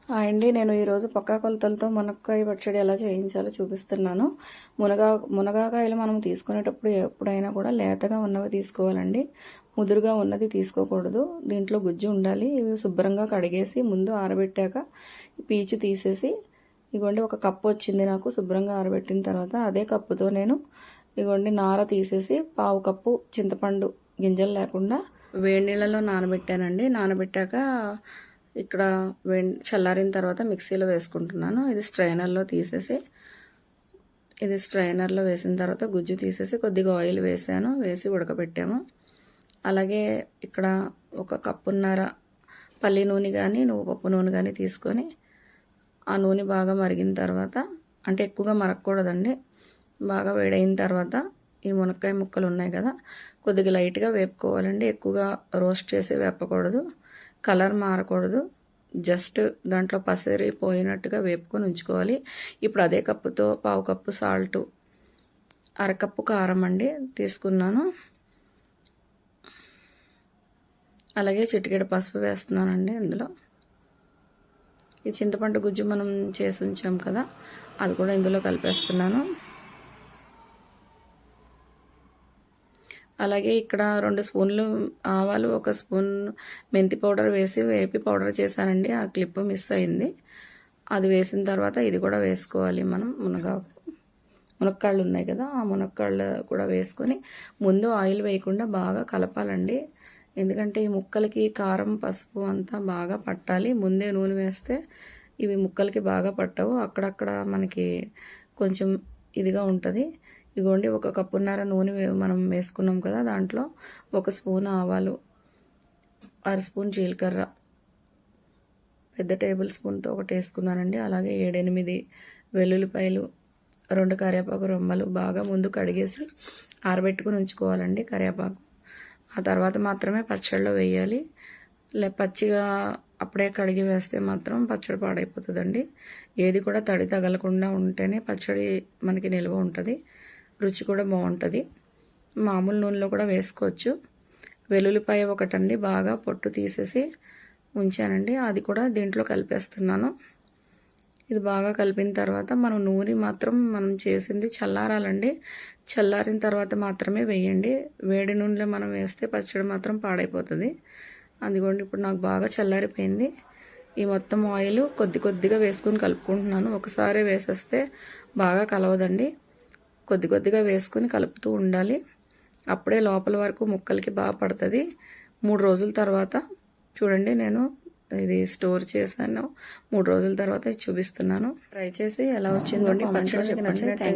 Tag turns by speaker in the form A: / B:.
A: అండి నేను ఈరోజు పక్కా కొలతలతో మునక్కాయ పచ్చడి ఎలా చేయించాలో చూపిస్తున్నాను. మునగాకాయలు మనం తీసుకునేటప్పుడు ఎప్పుడైనా కూడా లేతగా ఉన్నవి తీసుకోవాలండి. ముదురుగా ఉన్నది తీసుకోకూడదు. దీంట్లో గుజ్జు ఉండాలి. ఇవి శుభ్రంగా కడిగేసి ముందు ఆరబెట్టాక పీచు తీసేసి ఇగోండి ఒక కప్పు వచ్చింది నాకు. శుభ్రంగా ఆరబెట్టిన తర్వాత అదే కప్పుతో నేను ఇగోండి నార తీసేసి పావు కప్పు చింతపండు గింజలు లేకుండా వేడి నీళ్ళలో నానబెట్టానండి. నానబెట్టాక ఇక్కడ చల్లారిన తర్వాత మిక్సీలో వేసుకుంటున్నాను. ఇది స్ట్రైనర్లో తీసేసి వేసిన తర్వాత గుజ్జు తీసేసి కొద్దిగా ఆయిల్ వేసాను. వేసి ఉడకబెట్టాము. అలాగే ఇక్కడ ఒక కప్పున్నర పల్లి నూనె కానీ నువ్వుపప్పు నూనె కానీ తీసుకొని ఆ నూనె బాగా మరిగిన తర్వాత, అంటే ఎక్కువగా మరగకూడదండి, బాగా వేడైన తర్వాత ఈ మునక్కాయ ముక్కలు ఉన్నాయి కదా కొద్దిగా లైట్గా వేపుకోవాలండి. ఎక్కువగా రోస్ట్ చేసి వేపకూడదు, కలర్ మారకూడదు. జస్ట్ దాంట్లో పసరి పోయినట్టుగా వేపుకొని ఉంచుకోవాలి. ఇప్పుడు అదే కప్పుతో పావు కప్పు సాల్టు, అరకప్పు కారం అండి తీసుకున్నాను. అలాగే చిటికెడు పసుపు వేస్తున్నానండి. ఇందులో ఈ చింతపండు గుజ్జు మనం చేసి ఉంచాం కదా అది కూడా ఇందులో కలిపేస్తున్నాను. అలాగే ఇక్కడ 2 స్పూన్లు ఆవాలు, 1 స్పూన్ మెంతి పౌడర్ వేసి వేపి పౌడర్ చేశానండి. ఆ క్లిప్ మిస్ అయింది. అది వేసిన తర్వాత ఇది కూడా వేసుకోవాలి. మనం మునక్కాళ్ళు ఉన్నాయి కదా ఆ మునక్కాళ్ళు కూడా వేసుకొని ముందు ఆయిల్ వేయకుండా బాగా కలపాలండి. ఎందుకంటే ఈ ముక్కలకి కారం పసుపు అంతా బాగా పట్టాలి. ముందే నూనె వేస్తే ఇవి ముక్కలకి బాగా పట్టవు, అక్కడక్కడ మనకి కొంచెం ఇదిగా ఉంటుంది. ఇగోండి ఒక కప్పున్నర నూనె మనం వేసుకున్నాం కదా దాంట్లో 1 స్పూన్ ఆవాలు, 1/2 స్పూన్ జీలకర్ర, పెద్ద టేబుల్ స్పూన్తో ఒకటి వేసుకున్నానండి. అలాగే 7-8 వెల్లుల్లిపాయలు, 2 కరివేపాకు రొమ్మలు బాగా ముందు కడిగేసి ఆరబెట్టుకుని ఉంచుకోవాలండి కరివేపాకు. ఆ తర్వాత మాత్రమే పచ్చడిలో వేయాలి. పచ్చిగా అప్పుడే కడిగి వేస్తే మాత్రం పచ్చడి పాడైపోతుందండి. ఏది కూడా తడి తగలకుండా ఉంటేనే పచ్చడి మనకి నిల్వ ఉంటుంది, రుచి కూడా బాగుంటుంది. మామూలు నూనెలో కూడా వేసుకోవచ్చు. వెల్లుల్లిపాయ ఒకటండి బాగా పొట్టు తీసేసి ఉంచానండి, అది కూడా దీంట్లో కలిపేస్తున్నాను. ఇది బాగా కలిపిన తర్వాత నూనె మాత్రం మనం చేసింది చల్లారాలండి. చల్లారిన తర్వాత మాత్రమే వేయండి. వేడి నూనెలో మనం వేస్తే పచ్చడి మాత్రం పాడైపోతుంది. అందుకోండి ఇప్పుడు నాకు బాగా చల్లారిపోయింది. ఈ మొత్తం ఆయిల్ కొద్దిగా వేసుకొని కలుపుకుంటున్నాను. ఒకసారి వేసేస్తే బాగా కలవదండి. కొద్దిగా వేసుకొని కలుపుతూ ఉండాలి. అప్పుడే లోపల వరకు ముక్కలకి బాగా పడుతుంది. 3 రోజుల తర్వాత చూడండి, నేను ఇది స్టోర్ చేశాను. 3 రోజుల తర్వాత చూపిస్తున్నాను. ట్రై చేసి ఎలా వచ్చిందో పచ్చడి చెప్పండి.